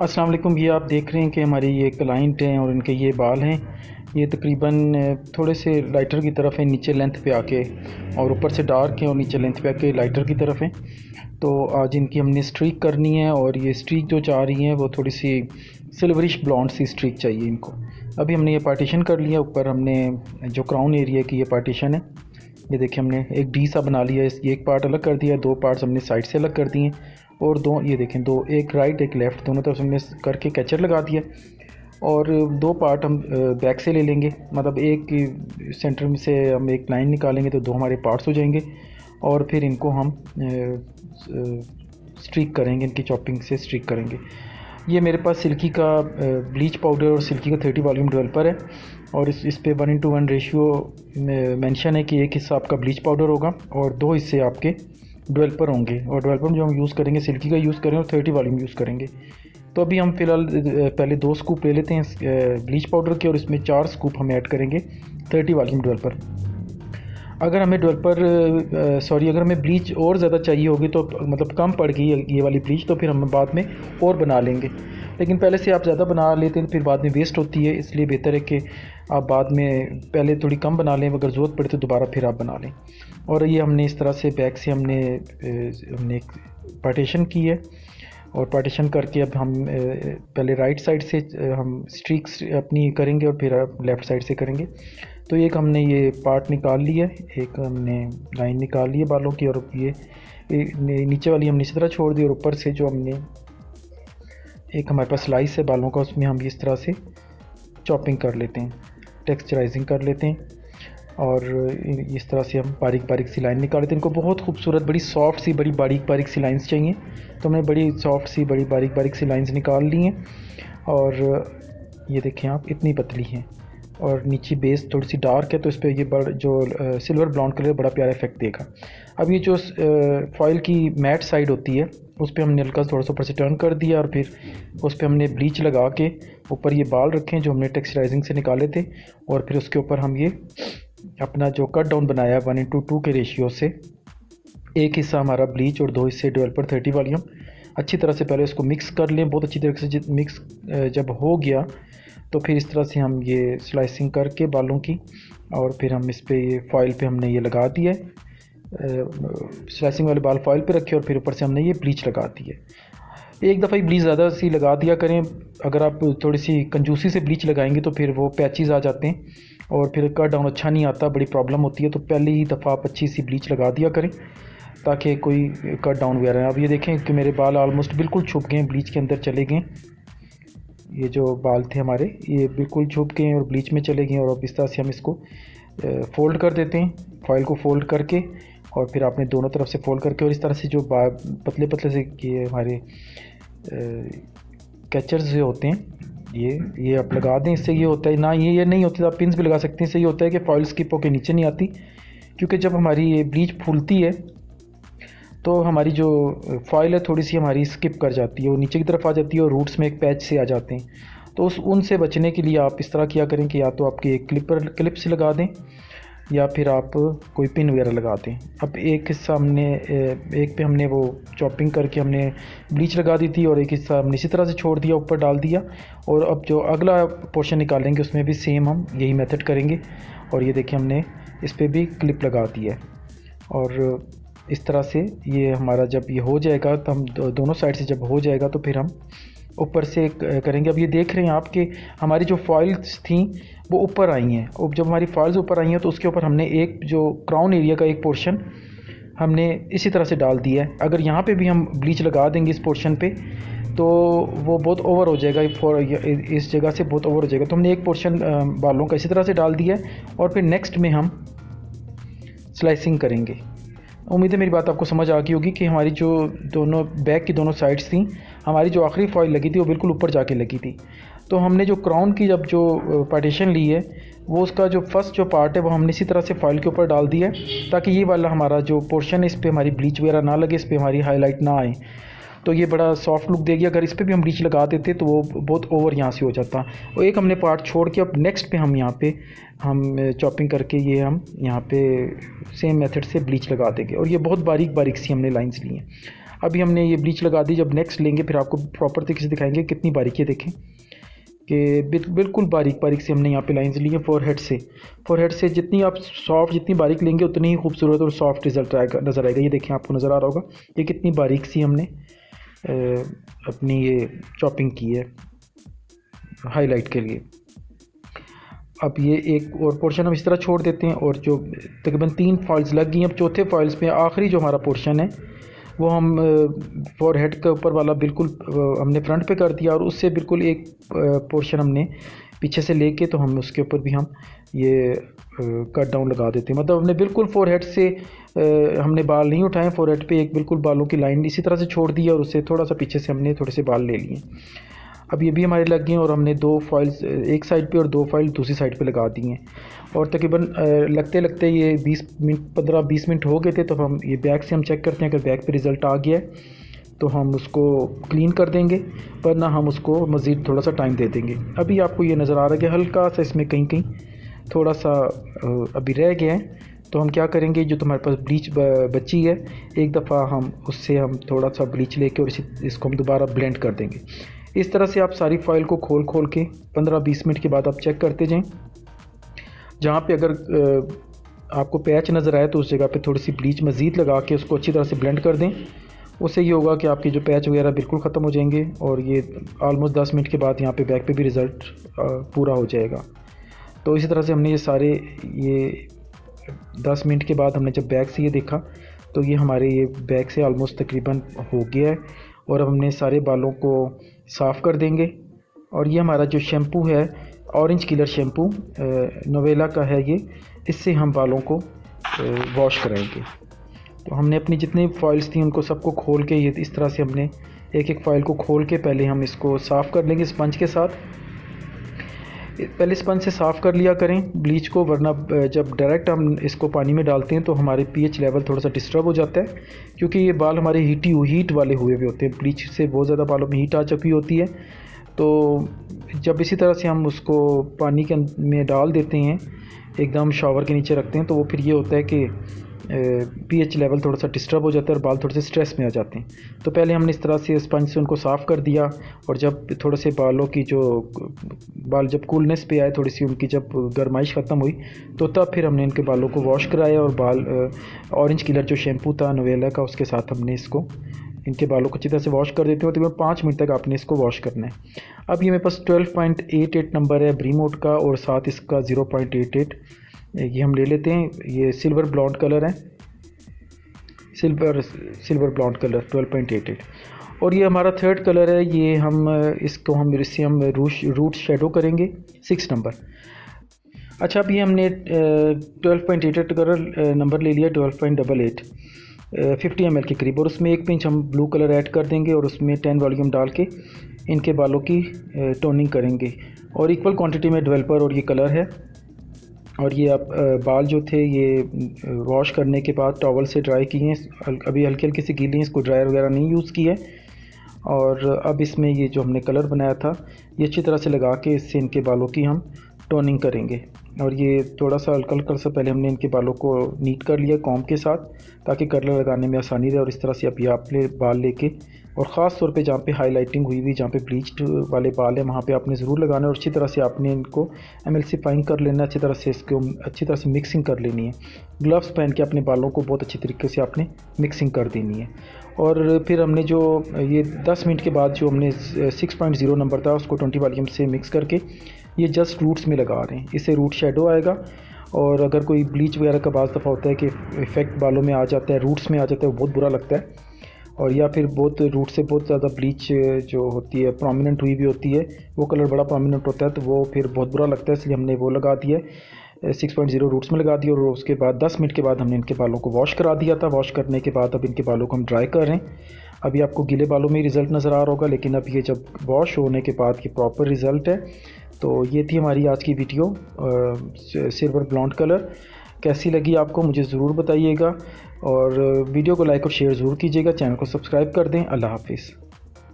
अस्सलाम वालेकुम। ये आप देख रहे हैं कि हमारी ये क्लाइंट हैं और इनके ये बाल हैं। ये तकरीबन थोड़े से लाइटर की तरफ है, नीचे लेंथ पे आके, और ऊपर से डार्क है और नीचे लेंथ पे आके लाइटर की तरफ है। तो आज इनकी हमने स्ट्रीक करनी है और ये स्ट्रीक जो चाह रही हैं वो थोड़ी सी सिल्वरिश ब्लॉन्ड सी स्ट्रीक चाहिए इनको। अभी हमने ये पार्टीशन कर लिया। ऊपर हमने जो क्राउन एरिया की ये पार्टीशन है, ये देखिए हमने एक डी सा बना लिया है। ये एक पार्ट अलग कर दिया, दो पार्ट्स हमने साइड से अलग कर दिए और दो ये देखें, दो एक राइट एक लेफ़्ट दोनों तरफ हमने करके कैचर लगा दिया। और दो पार्ट हम बैक से ले लेंगे, मतलब एक सेंटर में से हम एक लाइन निकालेंगे तो दो हमारे पार्ट्स हो जाएंगे। और फिर इनको हम स्ट्रीक करेंगे, इनकी चॉपिंग से स्ट्रीक करेंगे। ये मेरे पास सिल्की का ब्लीच पाउडर और सिल्की का 30 वॉल्यूम डेवलपर है और इस पे 1:1 रेशियो मेंशन है कि एक हिस्सा आपका ब्लीच पाउडर होगा और दो हिस्से आपके डेवलपर होंगे। और डेवलपर जो हम यूज़ करेंगे सिल्की का यूज़ करेंगे और 30 वॉल्यूम यूज़ करेंगे। तो अभी हम फ़िलहाल पहले 2 स्कूप ले लेते हैं ब्लीच पाउडर के और इसमें 4 स्कूप हम ऐड करेंगे 30 वॉल्यूम डेवलपर। अगर हमें अगर हमें ब्लीच और ज़्यादा चाहिए होगी तो मतलब कम पड़ गई ये वाली ब्लीच तो फिर हम बाद में और बना लेंगे। लेकिन पहले से आप ज़्यादा बना लेते हैं फिर बाद में वेस्ट होती है, इसलिए बेहतर है कि आप बाद में पहले थोड़ी कम बना लें, अगर ज़रूरत पड़े तो दोबारा फिर आप बना लें। और ये हमने इस तरह से बैक से हमने एक पार्टीशन की है और पार्टीशन करके अब हम पहले राइट साइड से हम स्ट्रीक्स अपनी करेंगे और फिर लेफ़्ट साइड से करेंगे। तो एक हमने ये पार्ट निकाल लिया, एक हमने लाइन निकाल ली है बालों की, और ये नीचे वाली हमने इसी तरह छोड़ दी और ऊपर से जो हमने एक हमारे पास स्लाइस है बालों का, उसमें हम इस तरह से चॉपिंग कर लेते हैं, टेक्सचराइजिंग कर लेते हैं और इस तरह से हम बारीक बारीक सी लाइन निकाल लेते हैं। इनको बहुत खूबसूरत बड़ी सॉफ्ट सी बड़ी बारीक बारीक सी लाइंस चाहिए, तो हमने बड़ी सॉफ्ट सी बड़ी बारीक बारीक सी लाइंस निकाल ली हैं। और ये देखें आप, इतनी पतली हैं और नीचे बेस थोड़ी सी डार्क है, तो इस पर ये जो सिल्वर ब्राउन कलर बड़ा प्यारा इफेक्ट देगा। अब ये जो फॉइल की मैट साइड होती है उस पर हमने हल्का थोड़ा सा ऊपर से टर्न कर दिया और फिर उस पर हमने ब्लीच लगा के ऊपर ये बाल रखे जो हमने टेक्सचराइजिंग से निकाले थे, और फिर उसके ऊपर हम ये अपना जो कट डाउन बनाया 1:2 के रेशियो से, एक हिस्सा हमारा ब्लीच और दो हिस्से डेवलपर 30 वॉल्यूम, अच्छी तरह से पहले इसको मिक्स कर लें बहुत अच्छी तरह से। मिक्स जब हो गया तो फिर इस तरह से हम ये स्लाइसिंग करके बालों की, और फिर हम इस पे ये फॉइल पे हमने ये लगा दिया है, स्लाइसिंग वाले बाल फॉइल पे रखे और फिर ऊपर से हमने ये ब्लीच लगा दी है। एक दफ़ा ही ब्लीच ज़्यादा सी लगा दिया करें, अगर आप थोड़ी सी कंजूसी से ब्लीच लगाएंगे तो फिर वो पैचेस आ जाते हैं और फिर कट डाउन अच्छा नहीं आता, बड़ी प्रॉब्लम होती है। तो पहले ही दफ़ा आप अच्छी सी ब्लीच लगा दिया करें ताकि कोई कट डाउन वगैरह। अब ये देखें कि मेरे बाल ऑलमोस्ट बिल्कुल छुप गए, ब्लीच के अंदर चले गए। ये जो बाल थे हमारे ये बिल्कुल छुप गए और ब्लीच में चले गए। और अब इस तरह से हम इसको फ़ोल्ड कर देते हैं, फॉइल को फ़ोल्ड करके, और फिर आपने दोनों तरफ से फ़ोल्ड करके, और इस तरह से जो पतले पतले से ये हमारे कैचर्स जो होते हैं ये आप लगा दें। इससे ये होता है ना, ये नहीं होती तो आप पिन्स भी लगा सकते हैं। इससे ये होता है कि फॉइल स्किप होकर नीचे नहीं आती, क्योंकि जब हमारी ये ब्लीच फूलती है तो हमारी जो फॉइल है थोड़ी सी हमारी स्किप कर जाती है, वो नीचे की तरफ आ जाती है और रूट्स में एक पैच से आ जाते हैं। तो उनसे बचने के लिए आप इस तरह किया करें कि या तो आपके एक क्लिप से लगा दें या फिर आप कोई पिन वगैरह लगा दें। अब एक हिस्सा एक पे हमने वो चॉपिंग करके हमने ब्लीच लगा दी थी और एक हिस्सा हमने इसी तरह से छोड़ दिया, ऊपर डाल दिया। और अब जो अगला पोर्शन निकालेंगे उसमें भी सेम हम यही मेथड करेंगे। और ये देखिए हमने इस पर भी क्लिप लगा दी है और इस तरह से ये हमारा जब ये हो जाएगा तो हम दोनों साइड से जब हो जाएगा तो फिर हम ऊपर से करेंगे। अब ये देख रहे हैं आप कि हमारी जो फॉइल्स थी वो ऊपर आई हैं, और जब हमारी फॉइल्स ऊपर आई हैं तो उसके ऊपर हमने एक जो क्राउन एरिया का एक पोर्शन हमने इसी तरह से डाल दिया है। अगर यहाँ पे भी हम ब्लीच लगा देंगे इस पोर्शन पे तो वो बहुत ओवर हो जाएगा, इस जगह से बहुत ओवर हो जाएगा। तो हमने एक पोर्शन बालों का इसी तरह से डाल दिया है और फिर नेक्स्ट में हम स्लाइसिंग करेंगे। उम्मीद है मेरी बात आपको समझ आ गई होगी कि हमारी जो दोनों बैक की दोनों साइड्स थी, हमारी जो आखिरी फॉइल लगी थी वो बिल्कुल ऊपर जाके लगी थी। तो हमने जो क्राउन की जब जो पार्टीशन ली है वो उसका जो फर्स्ट जो पार्ट है वो हमने इसी तरह से फॉइल के ऊपर डाल दिया है ताकि ये वाला हमारा जो पोर्शन है इस पर हमारी ब्लीच वगैरह ना लगे, इस पर हमारी हाईलाइट ना आए। तो ये बड़ा सॉफ्ट लुक देगी। अगर इस पर भी हम ब्लीच लगा देते तो वो बहुत ओवर यहाँ से हो जाता। और एक हमने पार्ट छोड़ के अब नेक्स्ट पे हम यहाँ पे हम चॉपिंग करके ये हम यहाँ पे सेम मेथड से ब्लीच लगा देंगे। और ये बहुत बारीक बारीक सी हमने लाइंस ली हैं। अभी हमने ये ब्लीच लगा दी, जब नेक्स्ट लेंगे फिर आपको प्रॉपर तरीके से दिखाएंगे कितनी बारीकी है। देखें कि बिल्कुल बारीक बारीक से हमने यहाँ पे लाइंस ली हैं फोरहेड से जितनी आप सॉफ्ट जितनी बारीक लेंगे उतनी ही खूबसूरत और सॉफ्ट रिजल्ट आएगा, नज़र आएगा। ये देखें, आपको नज़र आ रहा होगा ये कितनी बारीक सी हमने अपनी ये चॉपिंग की है हाईलाइट के लिए। अब ये एक और पोर्शन हम इस तरह छोड़ देते हैं, और जो तकरीबन 3 फॉइल्स लग गई हैं। अब चौथे फॉइल्स में आखिरी जो हमारा पोर्शन है वो हम फोरहेड के ऊपर वाला बिल्कुल हमने फ्रंट पे कर दिया, और उससे बिल्कुल एक पोर्शन हमने पीछे से लेके तो हम उसके ऊपर भी हम ये कट डाउन लगा देते हैं। मतलब हमने बिल्कुल फोरहेड से हमने बाल नहीं उठाए, फोरहेड पे एक बिल्कुल बालों की लाइन इसी तरह से छोड़ दी है, और उससे थोड़ा सा पीछे से हमने थोड़े से बाल ले लिए। अब ये भी हमारे लग गए हैं, और हमने 2 फॉइल्स एक साइड पे और 2 फॉइल दूसरी साइड पे लगा दी हैं। और तकरीबन लगते लगते ये 15-20 मिनट हो गए थे। तो हम ये बैक से हम चेक करते हैं, अगर बैक पे रिज़ल्ट आ गया है तो हम उसको क्लीन कर देंगे, वरना हम उसको मज़ीद थोड़ा सा टाइम दे देंगे। अभी आपको ये नज़र आ रहा है कि हल्का सा इसमें कहीं कहीं थोड़ा सा अभी रह गया है। तो हम क्या करेंगे, जो तुम्हारे पास ब्लीच बची है एक दफ़ा हम उससे हम थोड़ा सा ब्लीच लेके और इसको हम दोबारा ब्लेंड कर देंगे। इस तरह से आप सारी फाइल को खोल के 15-20 मिनट के बाद आप चेक करते जाएं। जहाँ पे अगर आपको पैच नज़र आए तो उस जगह पे थोड़ी सी ब्लीच मज़ीद लगा के उसको अच्छी तरह से ब्लेंड कर दें। उससे ये होगा कि आपके जो पैच वगैरह बिल्कुल ख़त्म हो जाएंगे, और ये ऑलमोस्ट 10 मिनट के बाद यहाँ पे बैक पे भी रिज़ल्ट पूरा हो जाएगा। तो इसी तरह से हमने ये सारे ये 10 मिनट के बाद हमने जब बैक से ये देखा तो ये हमारे ये बैक से ऑलमोस्ट तकरीबन हो गया है। और अब हमने सारे बालों को साफ़ कर देंगे। और ये हमारा जो शैम्पू है ऑरेंज किलर शैम्पू नोवेला का है ये, इससे हम बालों को वॉश कराएंगे। तो हमने अपनी जितनी फॉइल्स थी उनको सबको खोल के ये इस तरह से हमने एक एक फ़ाइल को खोल के पहले हम इसको साफ़ कर लेंगे स्पंज के साथ। पहले स्पंज से साफ़ कर लिया करें ब्लीच को, वरना जब डायरेक्ट हम इसको पानी में डालते हैं तो हमारे पीएच लेवल थोड़ा सा डिस्टर्ब हो जाता है, क्योंकि ये बाल हमारे हीट वाले हुए हुए होते हैं, ब्लीच से बहुत ज़्यादा बालों में हीट आ चुकी होती है। तो जब इसी तरह से हम उसको पानी के में डाल देते हैं, एकदम शावर के नीचे रखते हैं, तो वो फिर ये होता है कि पीएच लेवल थोड़ा सा डिस्टर्ब हो जाता है और बाल थोड़े से स्ट्रेस में आ जाते हैं। तो पहले हमने इस तरह से स्पंज से उनको साफ़ कर दिया, और जब थोड़े से बालों की जो बाल जब कूलनेस पे आए, थोड़ी सी उनकी जब गर्माइश ख़त्म हुई, तो तब फिर हमने इनके बालों को वॉश कराया। और बाल ऑरेंज किलर जो शैम्पू था नोवेला का, उसके साथ हमने इसको इनके बालों को अच्छी तरह से वॉश कर देते हो। तो 5 मिनट तक आपने इसको वॉश करना है। अब ये मेरे पास 12.88 नंबर है ब्रीमोट का, और साथ इसका 0.88 ये हम ले लेते हैं। ये सिल्वर ब्लॉन्ड कलर है, सिल्वर ब्लॉन्ड कलर 12.88। और ये हमारा थर्ड कलर है, ये हम इसको इससे हम रूट शेडो करेंगे 6 नंबर। अच्छा, अब ये हमने 12.88 कलर नंबर ले लिया, 12.88 50 ml के करीब, और उसमें 1 पिंच हम ब्लू कलर ऐड कर देंगे, और उसमें 10 वॉल्यूम डाल के इनके बालों की टोनिंग करेंगे। और इक्वल क्वांटिटी में डेवलपर और ये कलर है। और ये आप बाल जो थे ये वॉश करने के बाद टॉवल से ड्राई किए हैं, अभी हल्के हल्के से गीले हैं, इसको ड्रायर वगैरह नहीं यूज़ किया है। और अब इसमें ये जो हमने कलर बनाया था ये अच्छी तरह से लगा के इससे इनके बालों की हम टोनिंग करेंगे। और ये थोड़ा सा हल्का से पहले हमने इनके बालों को नीट कर लिया कॉम्ब के साथ, ताकि कलर लगाने में आसानी रहे। और इस तरह से अब ये आपने बाल लेके, और ख़ास तौर पे जहाँ पे हाईलाइटिंग हुई हुई, जहाँ पे ब्लीच्ड वाले बाल हैं, वहाँ पे आपने ज़रूर लगाना है। और अच्छी तरह से आपने इनको एमल्सिफाइंग कर लेना है, अच्छी तरह से इसको अच्छी तरह से मिक्सिंग कर लेनी है। ग्लव्स पहन के अपने बालों को बहुत अच्छी तरीके से आपने मिक्सिंग कर देनी है। और फिर हमने जो ये 10 मिनट के बाद जो हमने 6.0 नंबर था उसको 20 वॉल्यूम से मिक्स करके ये जस्ट रूट्स में लगा रहे हैं, इससे रूट शेडो आएगा। और अगर कोई ब्लीच वगैरह का बाज़ दफ़ा होता है कि इफ़ेक्ट बालों में आ जाता है, रूट्स में आ जाता है, वो बहुत बुरा लगता है। और या फिर बहुत रूट से बहुत ज़्यादा ब्लीच जो होती है प्रोमिनेंट हुई भी होती है, वो कलर बड़ा प्रोमिनेंट होता है, तो वो फिर बहुत बुरा लगता है। इसलिए हमने वो लगा दिया, 6.0 रूट्स में लगा दिया। और उसके बाद 10 मिनट के बाद हमने इनके बालों को वॉश करा दिया था। वॉश करने के बाद अब इनके बालों को हम ड्राई कर रहे हैं। अभी आपको गीले बालों में ही रिज़ल्ट नज़र आ रहा होगा, लेकिन अब ये जब वॉश होने के बाद ये प्रॉपर रिज़ल्ट है। तो ये थी हमारी आज की वीडियो सिल्वर ब्लॉन्ड कलर। कैसी लगी आपको मुझे ज़रूर बताइएगा, और वीडियो को लाइक और शेयर ज़रूर कीजिएगा, चैनल को सब्सक्राइब कर दें। अल्लाह हाफिज़।